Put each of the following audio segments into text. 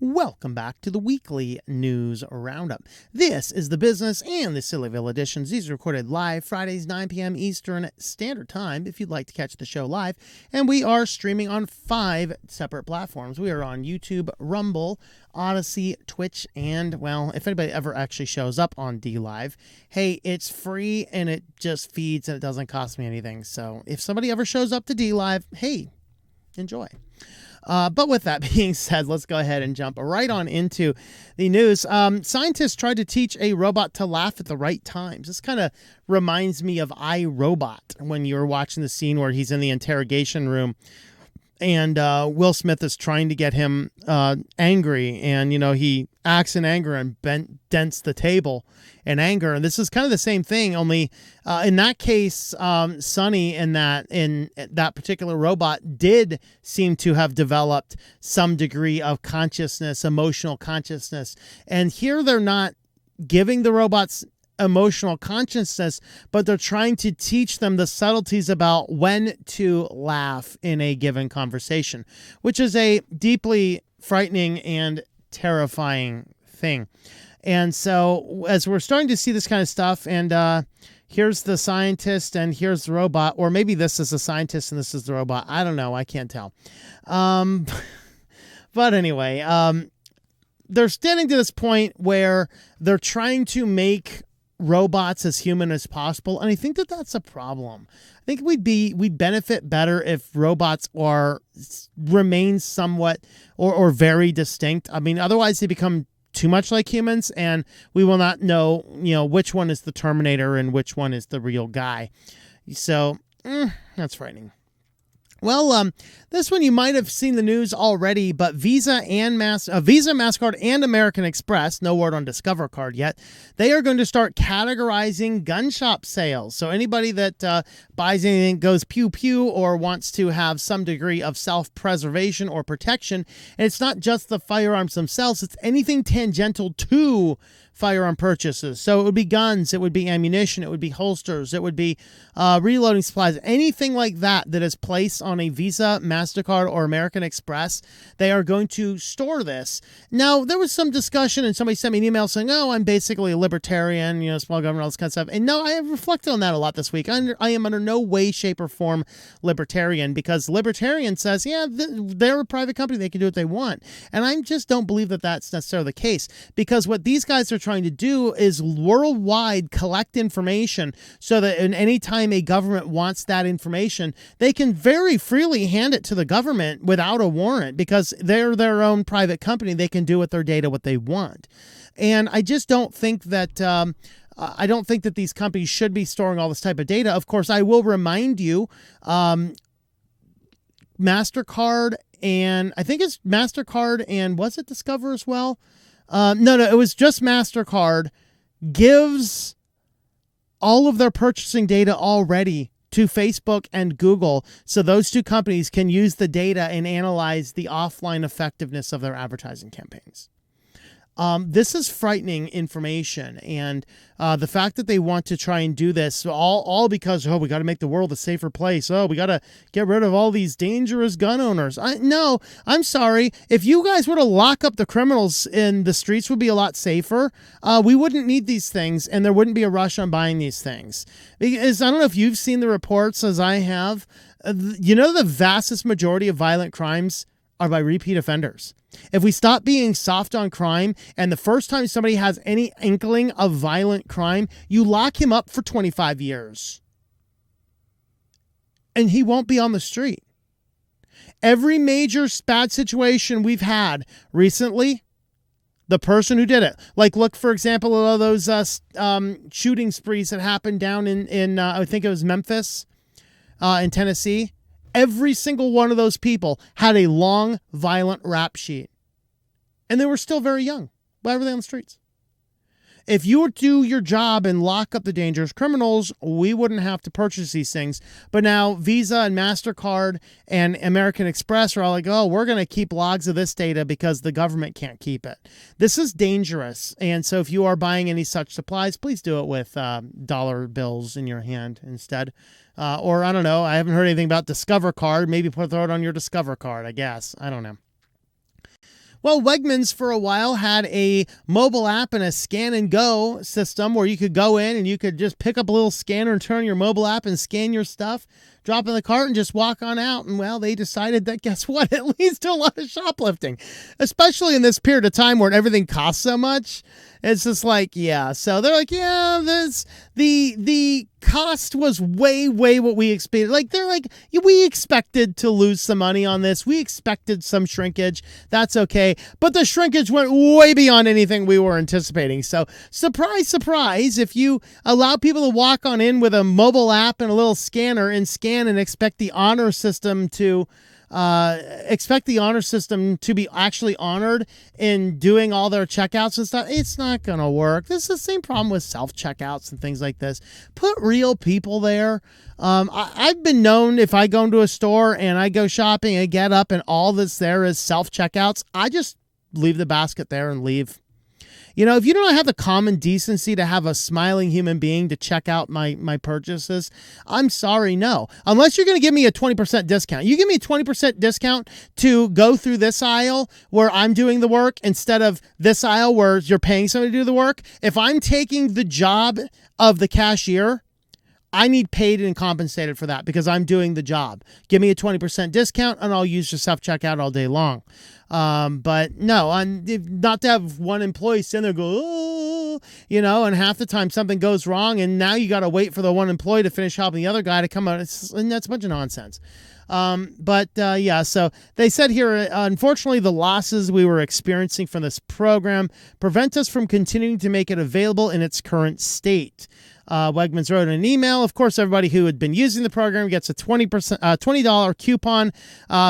Welcome back to the weekly news roundup. This is the business and the SillyVille editions. These are recorded live Fridays, 9 p.m. Eastern Standard Time if you'd like to catch the show live. And we are streaming on 5 separate platforms. We are on YouTube, Rumble, Odyssey, Twitch, and, well, if anybody ever actually shows up on DLive, hey, it's free and it just feeds and it doesn't cost me anything. So if somebody ever shows up to DLive, hey, enjoy. But with that being said, let's go ahead and jump right on into the news. Scientists tried to teach a robot to laugh at the right times. This kind of reminds me of iRobot when you're watching the scene where he's in the interrogation room and Will Smith is trying to get him angry, and he acts in anger and dents the table in anger. And this is kind of the same thing, only in that case, Sonny in that particular robot did seem to have developed some degree of consciousness, emotional consciousness. And here they're not giving the robots emotional consciousness, but they're trying to teach them the subtleties about when to laugh in a given conversation, which is a deeply frightening and terrifying thing. And so as we're starting to see this kind of stuff, and here's the scientist and here's the robot, or maybe this is the scientist and this is the robot. I don't know. I can't tell. But anyway, they're getting to this point where they're trying to make robots as human as possible, and I think that that's a problem. I think we'd benefit better if robots remain somewhat or very distinct. I mean, otherwise they become too much like humans, and we will not know which one is the Terminator and which one is the real guy. So that's frightening. Well, this one you might have seen the news already, but Visa, MasterCard, and American Express, no word on Discover Card yet, they are going to start categorizing gun shop sales. So anybody that buys anything, goes pew-pew, or wants to have some degree of self-preservation or protection, and it's not just the firearms themselves, it's anything tangential to firearm purchases. So it would be guns, it would be ammunition, it would be holsters, it would be reloading supplies, anything like that is placed on a Visa, MasterCard, or American Express. They are going to store this. Now, there was some discussion, and somebody sent me an email saying, oh, I'm basically a libertarian, small government, all this kind of stuff. And no, I have reflected on that a lot this week. I am under no way, shape, or form libertarian, because libertarian says, yeah, they're a private company, they can do what they want. And I just don't believe that that's necessarily the case, because what these guys are trying to do is worldwide collect information so that in any time a government wants that information, they can very freely hand it to the government without a warrant, because they're their own private company. They can do with their data what they want. And I just don't think that these companies should be storing all this type of data. Of course, I will remind you, MasterCard, and I think it's MasterCard, and was it Discover as well? No, it was just MasterCard gives all of their purchasing data already to Facebook and Google, so those two companies can use the data and analyze the offline effectiveness of their advertising campaigns. This is frightening information, and the fact that they want to try and do this all because, we got to make the world a safer place. We got to get rid of all these dangerous gun owners. No, I'm sorry. If you guys were to lock up the criminals, in the streets would be a lot safer. We wouldn't need these things, and there wouldn't be a rush on buying these things. Because I don't know if you've seen the reports as I have. The vastest majority of violent crimes are by repeat offenders. If we stop being soft on crime, and the first time somebody has any inkling of violent crime, you lock him up for 25 years. And he won't be on the street. Every major bad situation we've had recently, the person who did it, like look, for example, at all those shooting sprees that happened down in I think it was Memphis, in Tennessee. Every single one of those people had a long, violent rap sheet. And they were still very young. Why were they on the streets? If you would do your job and lock up the dangerous criminals, we wouldn't have to purchase these things. But now Visa and MasterCard and American Express are all like, we're going to keep logs of this data because the government can't keep it. This is dangerous. And so if you are buying any such supplies, please do it with dollar bills in your hand instead. Or I don't know. I haven't heard anything about Discover Card. Maybe throw it on your Discover Card, I guess. I don't know. Well, Wegmans for a while had a mobile app and a scan and go system where you could go in and you could just pick up a little scanner and turn your mobile app and scan your stuff, drop in the cart and just walk on out. And well, they decided that, guess what? It leads to a lot of shoplifting, especially in this period of time where everything costs so much. It's just like, yeah. So they're like, yeah, the cost was way what we expected. Like, they're like, we expected to lose some money on this. We expected some shrinkage. That's okay. But the shrinkage went way beyond anything we were anticipating. So surprise, surprise, if you allow people to walk on in with a mobile app and a little scanner and scan and expect the honor system to be actually honored in doing all their checkouts and stuff, it's not going to work. This is the same problem with self-checkouts and things like this. Put real people there. I've been known, if I go into a store and I go shopping and get up and all that's there is self-checkouts, I just leave the basket there and leave. You know, if you don't have the common decency to have a smiling human being to check out my purchases, I'm sorry, no. Unless you're going to give me a 20% discount. You give me a 20% discount to go through this aisle where I'm doing the work instead of this aisle where you're paying somebody to do the work. If I'm taking the job of the cashier, I need paid and compensated for that because I'm doing the job. Give me a 20% discount and I'll use your self-checkout all day long. But no, not to have one employee sit there and go, oh, you know, and half the time something goes wrong and now you got to wait for the one employee to finish helping the other guy to come out. And that's a bunch of nonsense. Yeah, so they said here, unfortunately, the losses we were experiencing from this program prevent us from continuing to make it available in its current state. Wegmans wrote an email. Of course, everybody who had been using the program gets a $20 coupon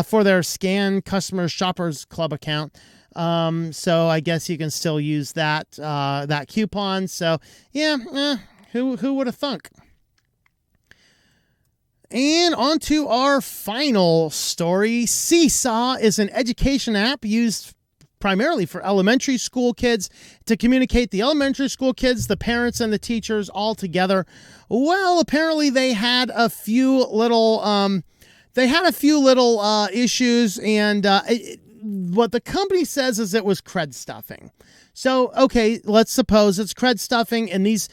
for their Scan Customers Shoppers Club account. So I guess you can still use that coupon. So yeah, who would have thunk? And on to our final story. SeeSaw is an education app used primarily for elementary school kids to communicate the elementary school kids, the parents, and the teachers all together. Well, apparently they had a few little issues, and what the company says is it was cred stuffing. So, okay, let's suppose it's cred stuffing, and these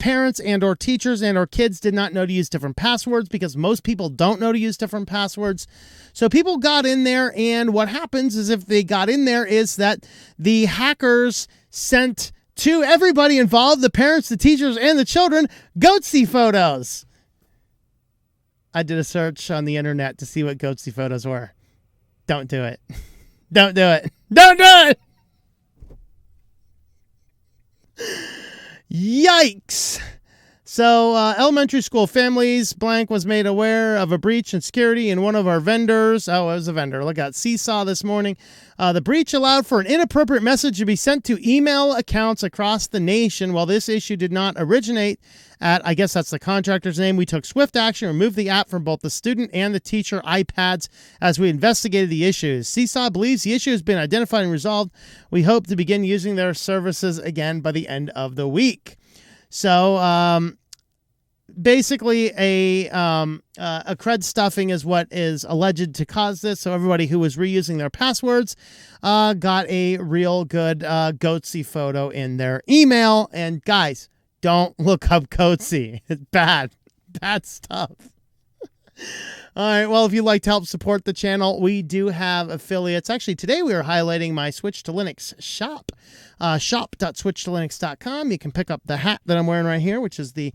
parents and or teachers and or kids did not know to use different passwords because most people don't know to use different passwords. So people got in there, and what happens is if they got in there is that the hackers sent to everybody involved, the parents, the teachers, and the children, goatsy photos. I did a search on the internet to see what goatsy photos were. Don't do it. Don't do it. Don't do it. Yikes. So elementary school families blank was made aware of a breach in security in one of our vendors. Oh, it was a vendor. Look at SeeSaw this morning. The breach allowed for an inappropriate message to be sent to email accounts across the nation. While this issue did not originate at, I guess that's the contractor's name, we took swift action, removed the app from both the student and the teacher iPads as we investigated the issues. SeeSaw believes the issue has been identified and resolved. We hope to begin using their services again by the end of the week. So, basically a cred stuffing is what is alleged to cause this. So everybody who was reusing their passwords got a real good goatsy photo in their email. And guys, don't look up goatsy. It's bad stuff. All right. Well, if you'd like to help support the channel, we do have affiliates. Actually, today we are highlighting my Switch to Linux shop, shop.switchedtolinux.com. You can pick up the hat that I'm wearing right here, which is the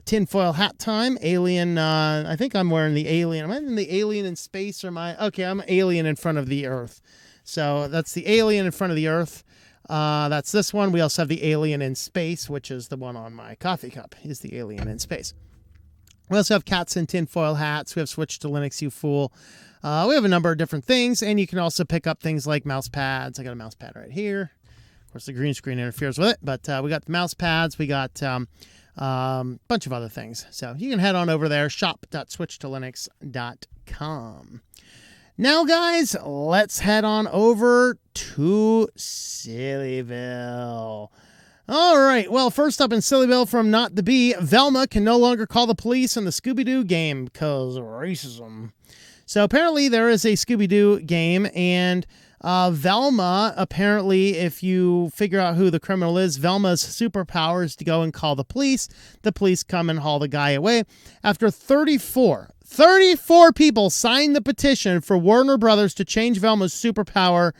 tinfoil hat time. Alien, I think I'm wearing the alien. Am I in the alien in space or okay, I'm alien in front of the Earth. So that's the alien in front of the Earth. That's this one. We also have the alien in space, which is the one on my coffee cup, is the alien in space. We also have cats in tinfoil hats. We have Switch to Linux, you fool. We have a number of different things, and you can also pick up things like mouse pads. I got a mouse pad right here. Of course, the green screen interferes with it, but we got the mouse pads. We got a bunch of other things. So you can head on over there, shop.switchedtolinux.com. Now, guys, let's head on over to SillyVille. All right. Well, first up in SillyVille from Not the Bee, Velma can no longer call the police in the Scooby-Doo game because racism. So apparently there is a Scooby-Doo game, and Velma, apparently, if you figure out who the criminal is, Velma's superpower is to go and call the police. The police come and haul the guy away. After 34 people signed the petition for Warner Brothers to change Velma's superpower,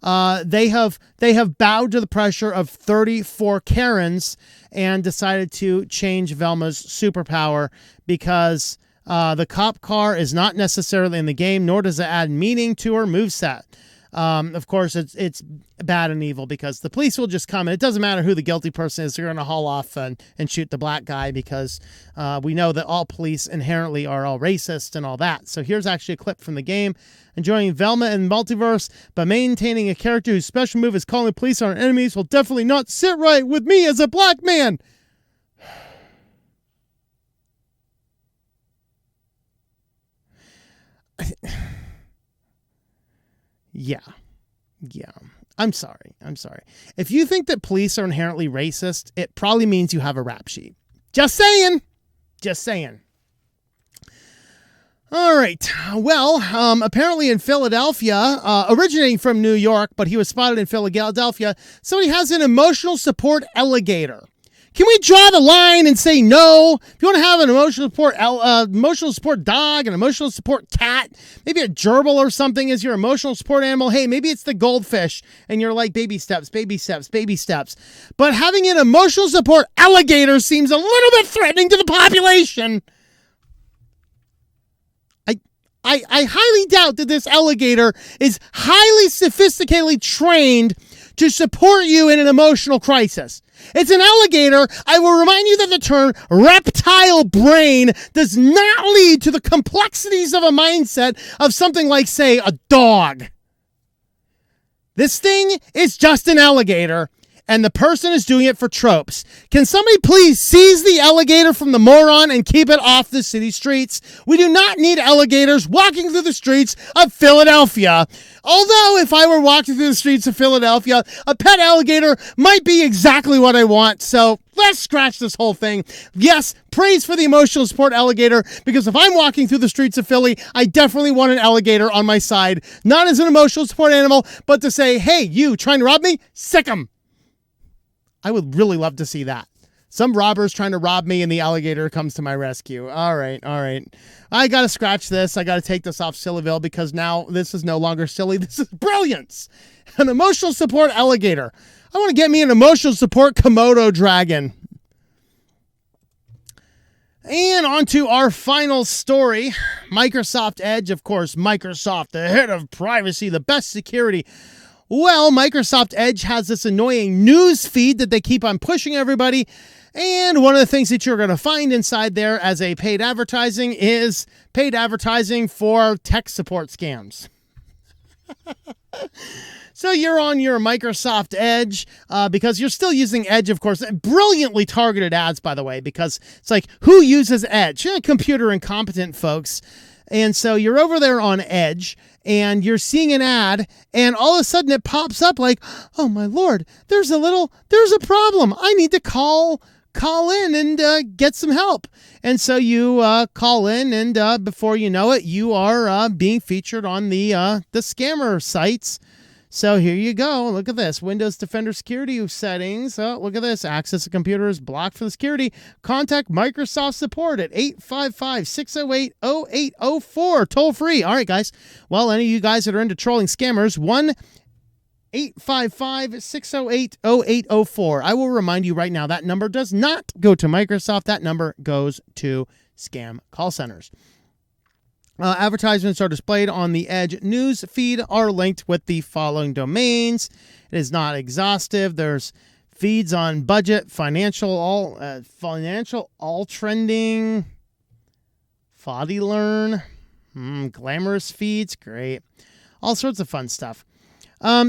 they have bowed to the pressure of 34 Karens and decided to change Velma's superpower because the cop car is not necessarily in the game, nor does it add meaning to her moveset. Of course, it's bad and evil because the police will just come and it doesn't matter who the guilty person is. They're going to haul off and shoot the black guy because we know that all police inherently are all racist and all that. So here's actually a clip from the game. Enjoying Velma and Multiverse, but maintaining a character whose special move is calling police on our enemies will definitely not sit right with me as a black man. Yeah. I'm sorry. If you think that police are inherently racist, it probably means you have a rap sheet. Just saying. All right. Well, apparently in Philadelphia, originating from New York, but he was spotted in Philadelphia, somebody has an emotional support alligator. Can we draw the line and say no? If you want to have an emotional support dog, an emotional support cat, maybe a gerbil or something is your emotional support animal. Hey, maybe it's the goldfish and you're like baby steps. But having an emotional support alligator seems a little bit threatening to the population. I highly doubt that this alligator is highly sophisticatedly trained to support you in an emotional crisis. It's an alligator. I will remind you that the term reptile brain does not lead to the complexities of a mindset of something like, say, a dog. This thing is just an alligator, and the person is doing it for tropes. Can somebody please seize the alligator from the moron and keep it off the city streets? We do not need alligators walking through the streets of Philadelphia. Although, if I were walking through the streets of Philadelphia, a pet alligator might be exactly what I want. So let's scratch this whole thing. Yes, praise for the emotional support alligator, because if I'm walking through the streets of Philly, I definitely want an alligator on my side. Not as an emotional support animal, but to say, hey, you trying to rob me? Sick 'em. I would really love to see that. Some robber's trying to rob me and the alligator comes to my rescue. All right. I got to scratch this. I got to take this off SillyVille because now this is no longer silly. This is brilliance. An emotional support alligator. I want to get me an emotional support Komodo dragon. And on to our final story. Microsoft Edge, of course, Microsoft, the head of privacy, the best security. Well, Microsoft Edge has this annoying news feed that they keep on pushing everybody. And one of the things that you're going to find inside there as a paid advertising is paid advertising for tech support scams. So you're on your Microsoft Edge because you're still using Edge, of course. Brilliantly targeted ads, by the way, because it's like, who uses Edge? Computer incompetent folks. And so you're over there on Edge and you're seeing an ad and all of a sudden it pops up like, oh my Lord, there's a problem. I need to call in and get some help. And so you call in and before you know it, you are being featured on the scammer sites. So here you go. Look at this. Windows Defender security settings. Oh, look at this. Access to computer is blocked for the security. Contact Microsoft support at 855-608-0804. Toll free. All right, guys. Well, any of you guys that are into trolling scammers, 1-855-608-0804. I will remind you right now, that number does not go to Microsoft. That number goes to scam call centers. Advertisements are displayed on the Edge news feed are linked with the following domains. It is not exhaustive. There's feeds on budget, financial, all trending, Foddy Learn, glamorous feeds, great, all sorts of fun stuff.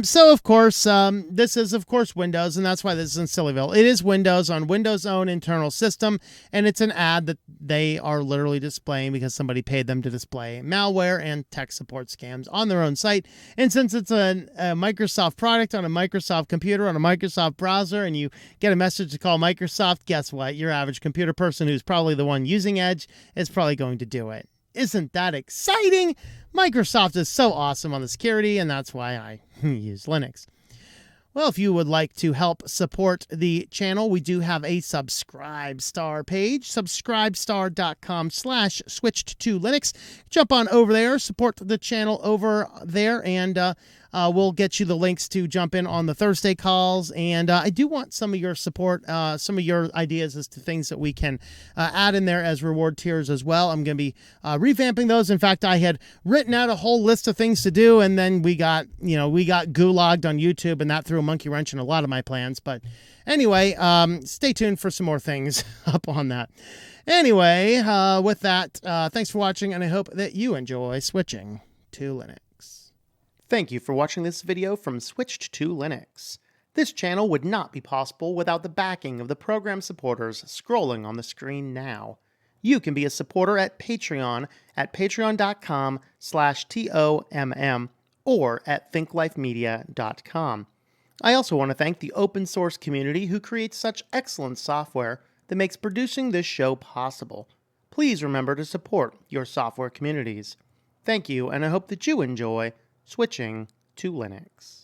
So, of course, this is, of course, Windows, and that's why this is in SillyVille. It is Windows on Windows' own internal system, and it's an ad that they are literally displaying because somebody paid them to display malware and tech support scams on their own site. And since it's a Microsoft product on a Microsoft computer, on a Microsoft browser, and you get a message to call Microsoft, guess what? Your average computer person who's probably the one using Edge is probably going to do it. Isn't that exciting? Microsoft is so awesome on the security, and that's why I use Linux. Well, if you would like to help support the channel, we do have a Subscribe Star page, subscribestar.com/switchedtolinux. Jump on over there, support the channel over there, and we'll get you the links to jump in on the Thursday calls. And I do want some of your support, some of your ideas as to things that we can add in there as reward tiers as well. I'm going to be revamping those. In fact, I had written out a whole list of things to do, and then we got gulagged on YouTube, and that threw a monkey wrench in a lot of my plans. But anyway, stay tuned for some more things up on that. Anyway, with that, thanks for watching, and I hope that you enjoy switching to Linux. Thank you for watching this video from Switched to Linux. This channel would not be possible without the backing of the program supporters scrolling on the screen now. You can be a supporter at Patreon at patreon.com/TOMM or at thinklifemedia.com. I also want to thank the open source community who creates such excellent software that makes producing this show possible. Please remember to support your software communities. Thank you, and I hope that you enjoy switching to Linux.